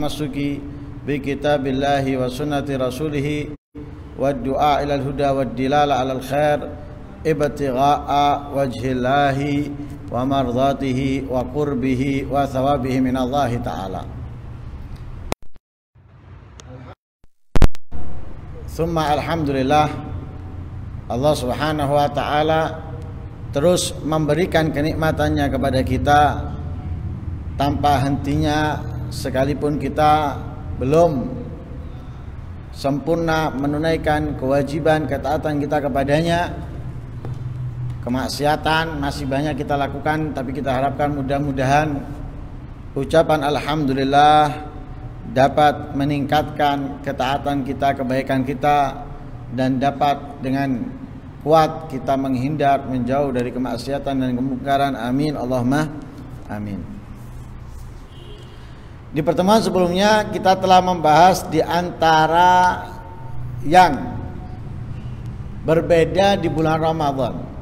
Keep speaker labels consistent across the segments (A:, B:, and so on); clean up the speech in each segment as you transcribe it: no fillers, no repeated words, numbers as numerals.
A: masuki bi kitabillahi wa sunnati rasulih wa du'a ilal huda wa dilala alal khair ibtigha'a wajhillahi wa mardatihi wa qurbihi wa thawabihi minallahi ta'ala. Summa alhamdulillah, Allah subhanahu wa ta'ala terus memberikan kenikmatannya kepada kita tanpa hentinya, sekalipun kita belum sempurna menunaikan kewajiban ketaatan kita kepadanya. Kemaksiatan masih banyak kita lakukan, tapi kita harapkan mudah-mudahan ucapan alhamdulillah dapat meningkatkan ketaatan kita, kebaikan kita, dan dapat dengan kuat kita menghindar, menjauh dari kemaksiatan dan kemungkaran. Amin Allahumma amin. Di pertemuan sebelumnya kita telah membahas di antara yang berbeda di bulan Ramadan.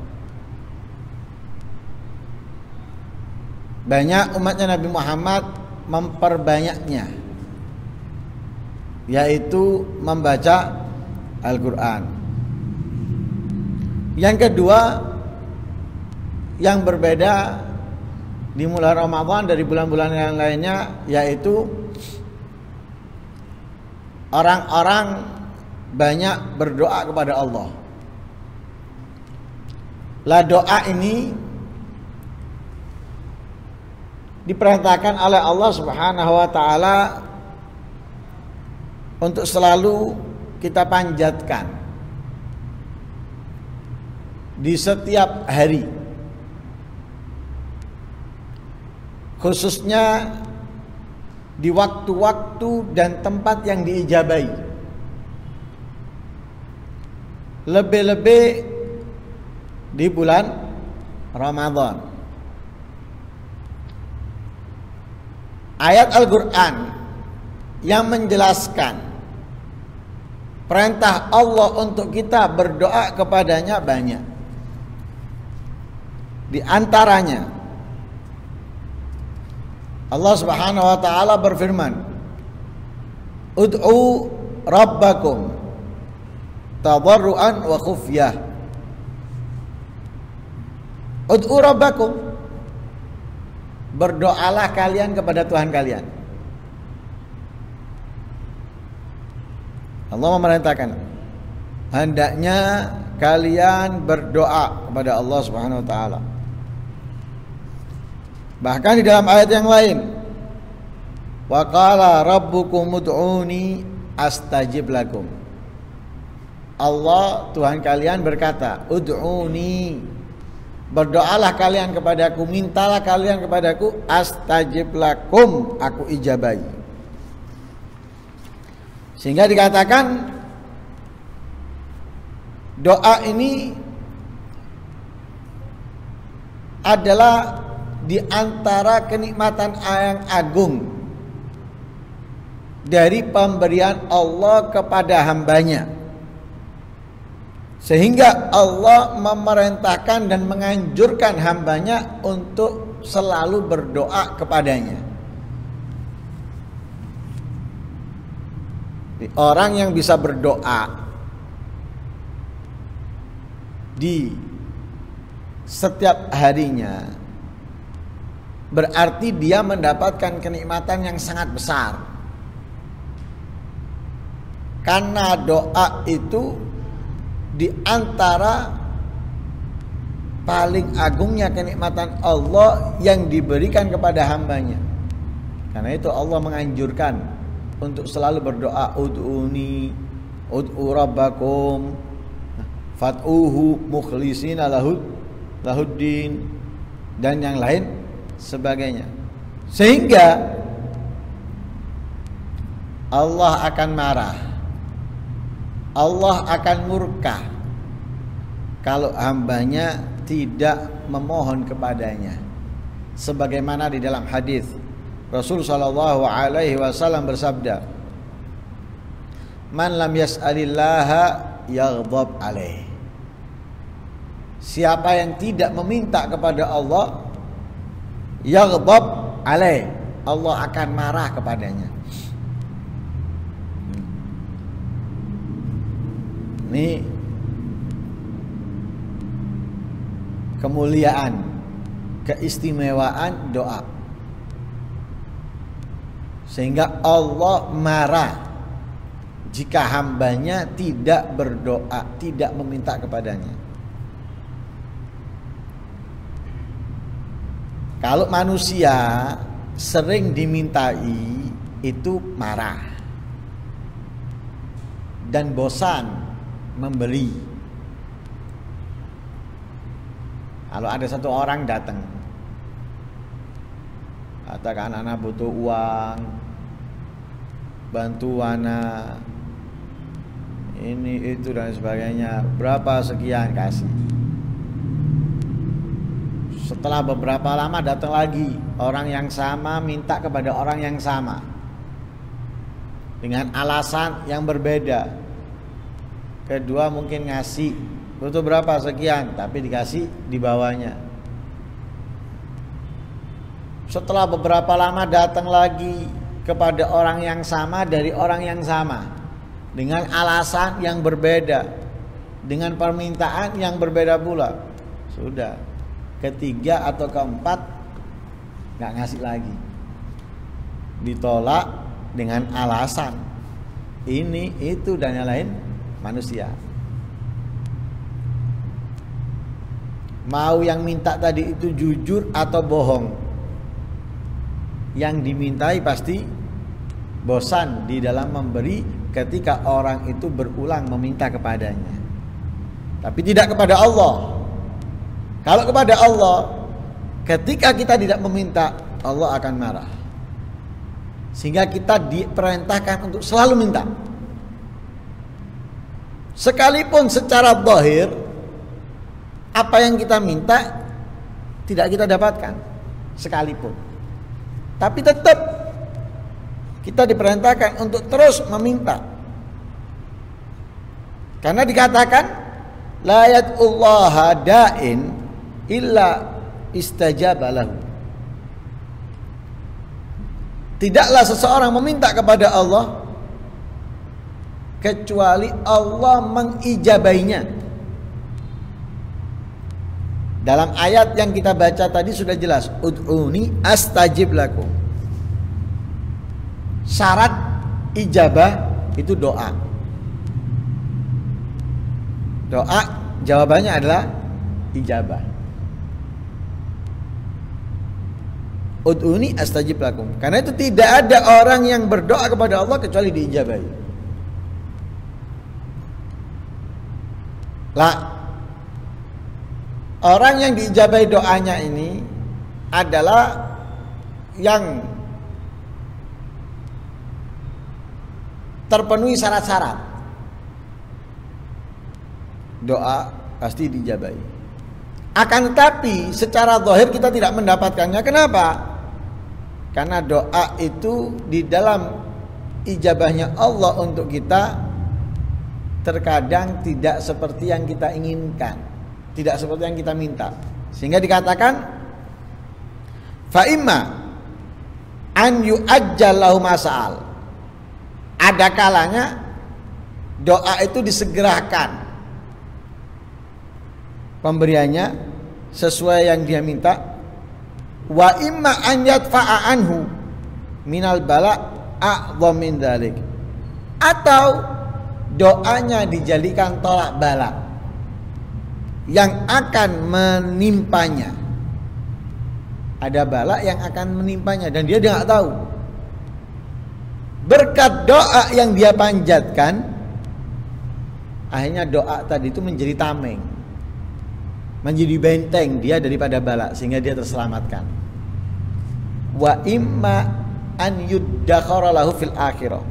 A: Banyak umatnya Nabi Muhammad memperbanyaknya, yaitu membaca Al-Quran. Yang kedua yang berbeda di bulan Ramadan dari bulan-bulan yang lainnya, yaitu orang-orang banyak berdoa kepada Allah. Lah doa ini diperintahkan oleh Allah Subhanahu wa taala untuk selalu kita panjatkan di setiap hari, khususnya di waktu-waktu dan tempat yang diijabai. Lebih-lebih di bulan Ramadan. Ayat Al-Quran yang menjelaskan perintah Allah untuk kita berdoa kepadanya banyak. Di antaranya Allah Subhanahu wa taala berfirman, "Ud'u rabbakum tadarruan wa khufyah." Ud'u rabbakum, berdoalah kalian kepada Tuhan kalian. Allah memerintahkan hendaknya kalian berdoa kepada Allah Subhanahu wa taala. Bahkan di dalam ayat yang lain, wa qala rabbukum ud'uni astajib lakum. Allah, Tuhan kalian berkata, ud'uni, berdoalah kalian kepadaku, mintalah kalian kepadaku, astajib lakum, aku ijabai. Sehingga dikatakan doa ini adalah di antara kenikmatan yang agung dari pemberian Allah kepada hambanya, sehingga Allah memerintahkan dan menganjurkan hambanya untuk selalu berdoa kepadanya. Orang yang bisa berdoa di setiap harinya berarti dia mendapatkan kenikmatan yang sangat besar. Karena doa itu di antara paling agungnya kenikmatan Allah yang diberikan kepada hambanya. Karena itu Allah menganjurkan untuk selalu berdoa, ud'uni, ud'u rabbakum fat'uhu mukhlisina lahuddin, dan yang lain sebagainya. Sehingga Allah akan marah, Allah akan murka kalau hambanya tidak memohon kepadanya. Sebagaimana di dalam hadis Rasul sallallahu alaihi wasallam bersabda, "Man lam yas'alillaha yaghdab alaih." Siapa yang tidak meminta kepada Allah, yaghdab alaih, Allah akan marah kepadanya. Ini kemuliaan, keistimewaan doa. Sehingga Allah marah jika hambanya tidak berdoa, tidak meminta kepadanya. Kalau manusia sering dimintai itu marah dan bosan memberi. Kalau ada satu orang datang, katakan anak butuh uang, bantu anak, ini itu dan sebagainya, berapa sekian, kasih. Setelah beberapa lama datang lagi orang yang sama minta kepada orang yang sama dengan alasan yang berbeda. Kedua mungkin ngasih, butuh berapa, sekian, tapi dikasih di bawahnya. Setelah beberapa lama datang lagi kepada orang yang sama dari orang yang sama dengan alasan yang berbeda, dengan permintaan yang berbeda pula. Sudah, ketiga atau keempat nggak ngasih lagi, ditolak dengan alasan ini itu dan yang lain. Manusia mau yang minta tadi itu jujur atau bohong, yang dimintai pasti bosan di dalam memberi ketika orang itu berulang meminta kepadanya, tapi tidak kepada Allah. Kalau kepada Allah, ketika kita tidak meminta, Allah akan marah. Sehingga kita diperintahkan untuk selalu minta. Sekalipun secara zahir apa yang kita minta tidak kita dapatkan, sekalipun, tapi tetap kita diperintahkan untuk terus meminta. Karena dikatakan la yad'ullaha da'in illa istajaba lahu. Tidaklah seseorang meminta kepada Allah kecuali Allah mengijabainya. Dalam ayat yang kita baca tadi sudah jelas, ud'uni astajib lakum. Syarat ijabah itu doa. Doa jawabannya adalah ijabah. Ud'uni astajib lakum. Karena itu tidak ada orang yang berdoa kepada Allah kecuali diijabahi. Lah, orang yang diijabahi doanya ini adalah yang terpenuhi syarat-syarat. Doa pasti diijabahi. Akan tetapi secara zahir kita tidak mendapatkannya. Kenapa? Karena doa itu di dalam ijabahnya Allah untuk kita terkadang tidak seperti yang kita inginkan, tidak seperti yang kita minta. Sehingga dikatakan fa imma an yu'ajjal lahu mas'al. Ada kalanya doa itu disegerakan pemberiannya sesuai yang dia minta. Wa imma an yadfa'a anhu minal bala a'dham min dzalik. Atau doanya dijadikan tolak bala yang akan menimpanya. Ada bala yang akan menimpanya dan dia nggak tahu. Berkat doa yang dia panjatkan, akhirnya doa tadi itu menjadi tameng, menjadi benteng dia daripada bala, sehingga dia terselamatkan. Wa imma an yuddakhara lahu fil akhirah.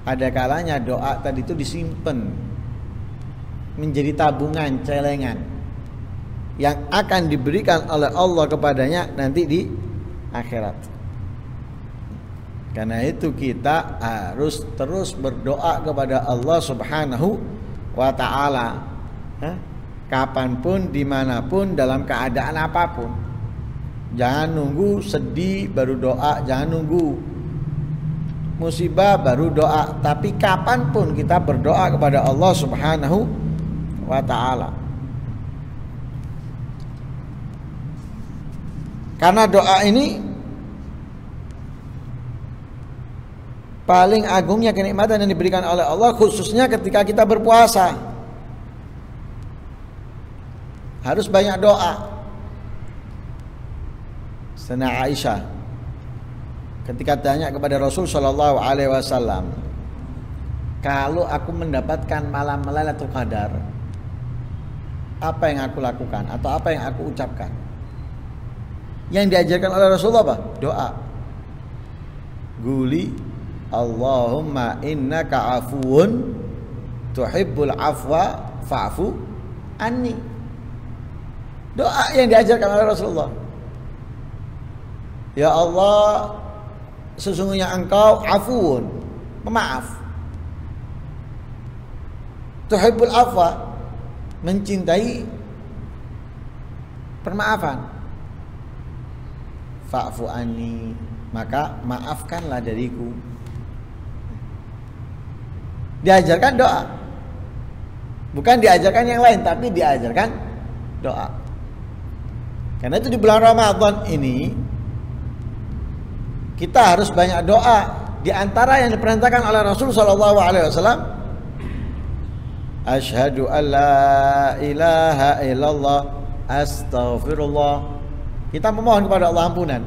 A: Ada kalanya doa tadi itu disimpan menjadi tabungan, celengan yang akan diberikan oleh Allah kepadanya nanti di akhirat. Karena itu kita harus terus berdoa kepada Allah Subhanahu wa ta'ala, kapanpun, dimanapun, dalam keadaan apapun. Jangan nunggu sedih baru doa, jangan nunggu musibah baru doa. Tapi kapanpun kita berdoa kepada Allah Subhanahu wa ta'ala. Karena doa ini paling agungnya kenikmatan yang diberikan oleh Allah, khususnya ketika kita berpuasa. Harus banyak doa. Sayyidina Aisyah ketika tanya kepada Rasul Shallallahu Alaihi Wasallam, kalau aku mendapatkan malam Lailatul Qadar, apa yang aku lakukan atau apa yang aku ucapkan? Yang diajarkan oleh Rasulullah apa? Doa. Guli Allahumma innaka afuwun tuhibbul afwa fa'fu anni. Doa yang diajarkan oleh Rasulullah. Ya Allah, sesungguhnya Engkau afuwun, pemaaf. Tuhibbul afwa, mencintai permaafan. Fa'fu anni, maka maafkanlah dariku. Diajarkan doa. Bukan diajarkan yang lain, tapi diajarkan doa. Karena itu di bulan Ramadan ini kita harus banyak doa. Di antara yang diperintahkan oleh Rasul sallallahu alaihi wasallam, asyhadu an la ilaha illallah astaghfirullah. Kita memohon kepada Allah ampunan.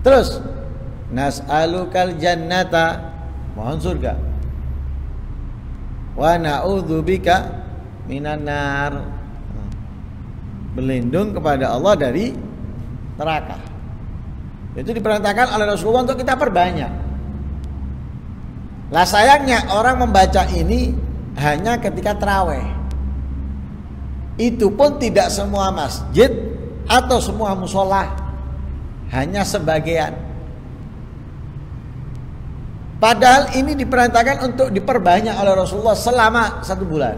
A: Terus nas'alukal jannata, mohon surga. Wa na'udzubika minan nar, berlindung kepada Allah dari neraka. Itu diperintahkan oleh Rasulullah untuk kita perbanyak. Lah sayangnya orang membaca ini hanya ketika tarawih. Itu pun tidak semua masjid atau semua musola, hanya sebagian. Padahal ini diperintahkan untuk diperbanyak oleh Rasulullah selama 1 bulan.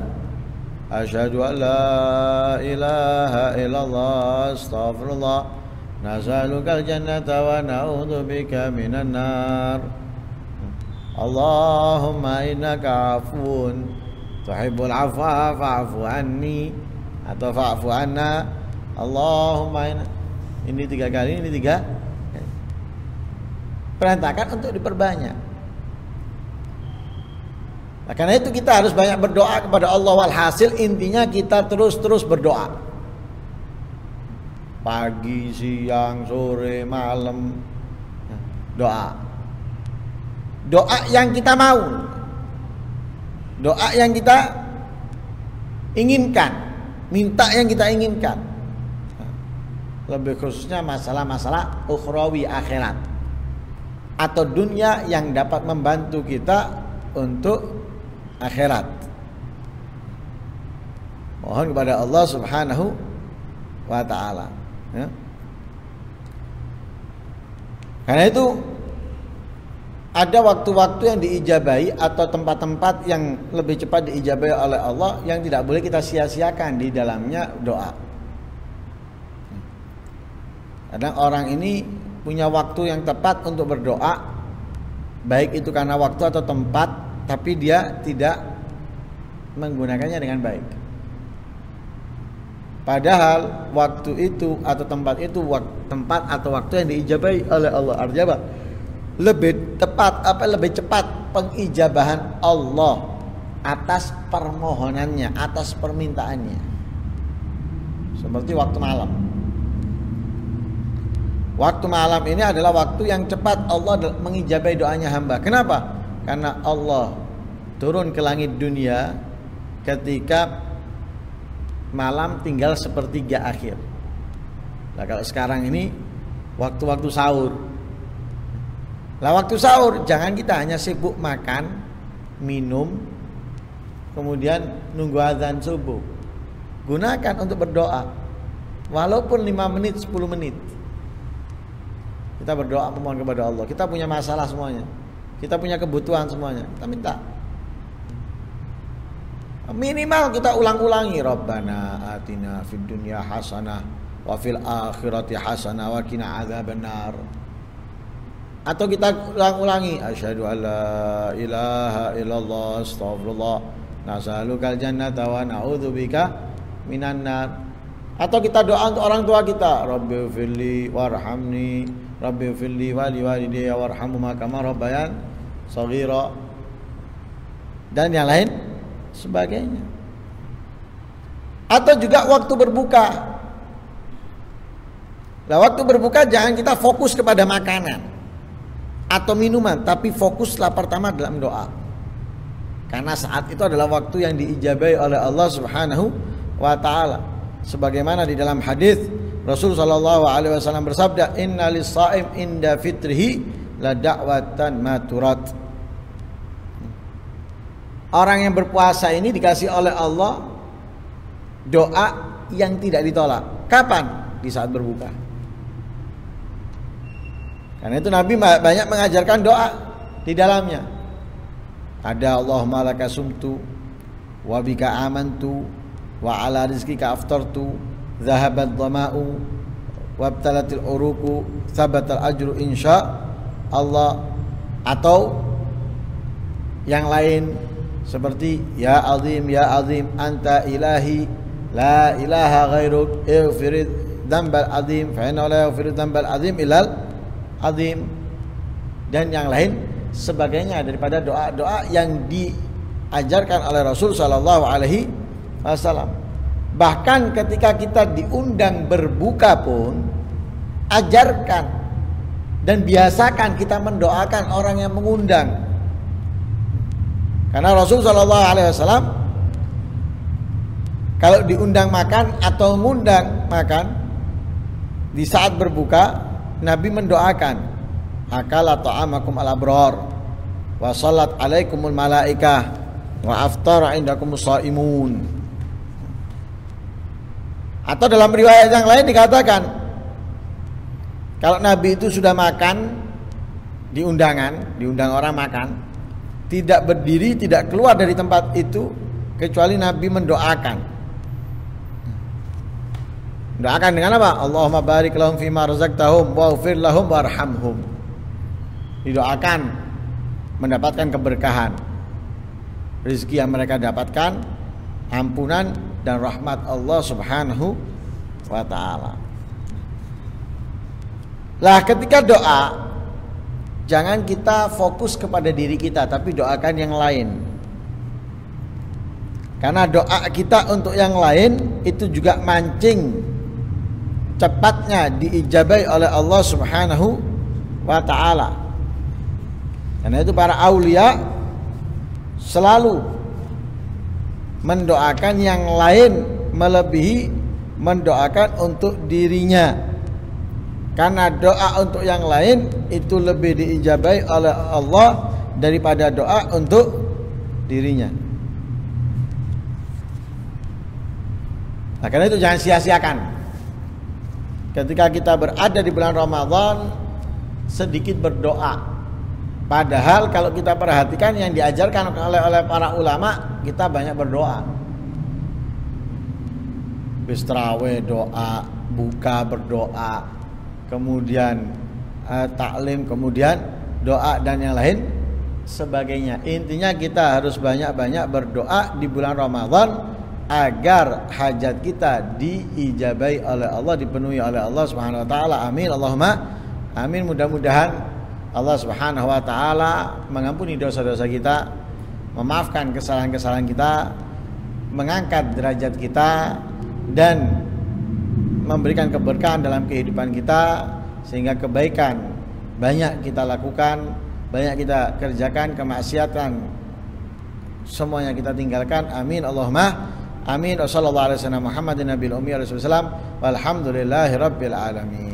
A: Asyhadu an la ilaha illallah astaghfirullah nas'alukal jannata wa na'udzubika minan nar. Allahumma innaka afuwun tuhibbul afwa fa'fu anni, atau fa'fu anna. Allahumma inna. Ini 3 kali, ini 3. Perintahkan untuk diperbanyak. Nah, karena itu kita harus banyak berdoa kepada Allah. Walhasil intinya kita terus berdoa. Pagi, siang, sore, malam, doa. Doa yang kita mau, doa yang kita inginkan, minta yang kita inginkan. Lebih khususnya masalah-masalah ukhrawi, akhirat, atau dunia yang dapat membantu kita untuk akhirat. Mohon kepada Allah Subhanahu wa ta'ala, ya. Karena itu ada waktu-waktu yang diijabahi atau tempat-tempat yang lebih cepat diijabahi oleh Allah yang tidak boleh kita sia-siakan di dalamnya doa. Kadang orang ini punya waktu yang tepat untuk berdoa, baik itu karena waktu atau tempat, tapi dia tidak menggunakannya dengan baik. Padahal waktu itu atau tempat itu tempat atau waktu yang diijabahi oleh Allah. Artinya apa? Lebih tepat, lebih cepat pengijabahan Allah atas permohonannya, atas permintaannya. Seperti waktu malam. Waktu malam ini adalah waktu yang cepat Allah mengijabahi doanya hamba. Kenapa? Karena Allah turun ke langit dunia ketika malam tinggal 1/3 akhir. Nah, kalau sekarang ini waktu-waktu sahur. Lah waktu sahur jangan kita hanya sibuk makan, minum, kemudian nunggu azan subuh. Gunakan untuk berdoa. Walaupun 5 menit, 10 menit. Kita berdoa memohon kepada Allah. Kita punya masalah semuanya. Kita punya kebutuhan semuanya. Kita minta. Minimal kita ulang-ulangi, Rabbana atina fid dunya hasanah wa fil akhirati hasanah wa qina adzabannar. atau kita ulang-ulangi asyhadu alla ilaha illallah astagfirullah nas'alukal jannata wa na'udzubika minan nar. Atau kita doa untuk orang tua kita, rabbighfirli warhamni rabbighfirli wa liwalidayya warhamhuma kama rabbayan shaghira, dan yang lain sebagainya. Atau juga waktu berbuka. Nah, waktu berbuka jangan kita fokus kepada makanan atau minuman, tapi fokuslah pertama dalam doa. Karena saat itu adalah waktu yang diijabahi oleh Allah Subhanahu wa taala. Sebagaimana di dalam hadis Rasul sallallahu alaihi wasallam bersabda, "Inna lis-shaim inda fitrihi la da'watan maturat." Orang yang berpuasa ini dikasih oleh Allah doa yang tidak ditolak. Kapan? Di saat berbuka. Karena itu Nabi banyak mengajarkan doa di dalamnya. Ada Allahumma laka sumtu wa bika amantu wa ala rizqika aftartu zahabat dhama'u wa abtalatil uruku sabatal ajru insya Allah. Atau yang lain seperti ya azim anta ilahi la ilaha ghairuk ighfir dzambal azim fa inna la yaghfiru dzambal azim illal azim, dan yang lain sebagainya daripada doa-doa yang diajarkan oleh Rasul sallallahu alaihi wasallam. Bahkan ketika kita diundang berbuka pun ajarkan dan biasakan kita mendoakan orang yang mengundang. Karena Rasul sallallahu alaihi wasallam kalau diundang makan atau mengundang makan di saat berbuka, Nabi mendoakan akala ta'amakum al-abrar wa salat alaikumul malaikah wa aftara indakumus shaimun. Atau dalam riwayat yang lain dikatakan kalau Nabi itu sudah makan di diundang orang makan, tidak berdiri, tidak keluar dari tempat itu kecuali Nabi mendoakan. Doakan dengan apa? Allahumma barik lahum fima razaqtahum waghfir lahum warhamhum. Didoakan mendapatkan keberkahan, rezeki yang mereka dapatkan, ampunan dan rahmat Allah Subhanahu wa taala. Lah ketika doa, jangan kita fokus kepada diri kita, tapi doakan yang lain. Karena doa kita untuk yang lain itu juga mancing cepatnya diijabai oleh Allah Subhanahu wa taala. Karena itu para aulia selalu mendoakan yang lain melebihi mendoakan untuk dirinya. Karena doa untuk yang lain itu lebih diijabai oleh Allah daripada doa untuk dirinya. Nah, karena itu jangan sia-siakan. Ketika kita berada di bulan Ramadan, sedikit berdoa. Padahal kalau kita perhatikan yang diajarkan oleh para ulama, kita banyak berdoa. Habis tarawih doa, buka berdoa, kemudian taklim, kemudian doa dan yang lain sebagainya. Intinya kita harus banyak-banyak berdoa di bulan Ramadan agar hajat kita diijabai oleh Allah, dipenuhi oleh Allah Subhanahu wa taala. Amin Allahumma amin. Mudah-mudahan Allah Subhanahu wa taala mengampuni dosa-dosa kita, memaafkan kesalahan-kesalahan kita, mengangkat derajat kita dan memberikan keberkahan dalam kehidupan kita, sehingga kebaikan banyak kita lakukan, banyak kita kerjakan, kemaksiatan semuanya kita tinggalkan. Amin Allahumma amin. Wassallallahu alaihi wasallam Muhammadin nabiyil ummi walhamdulillahi rabbil alamin.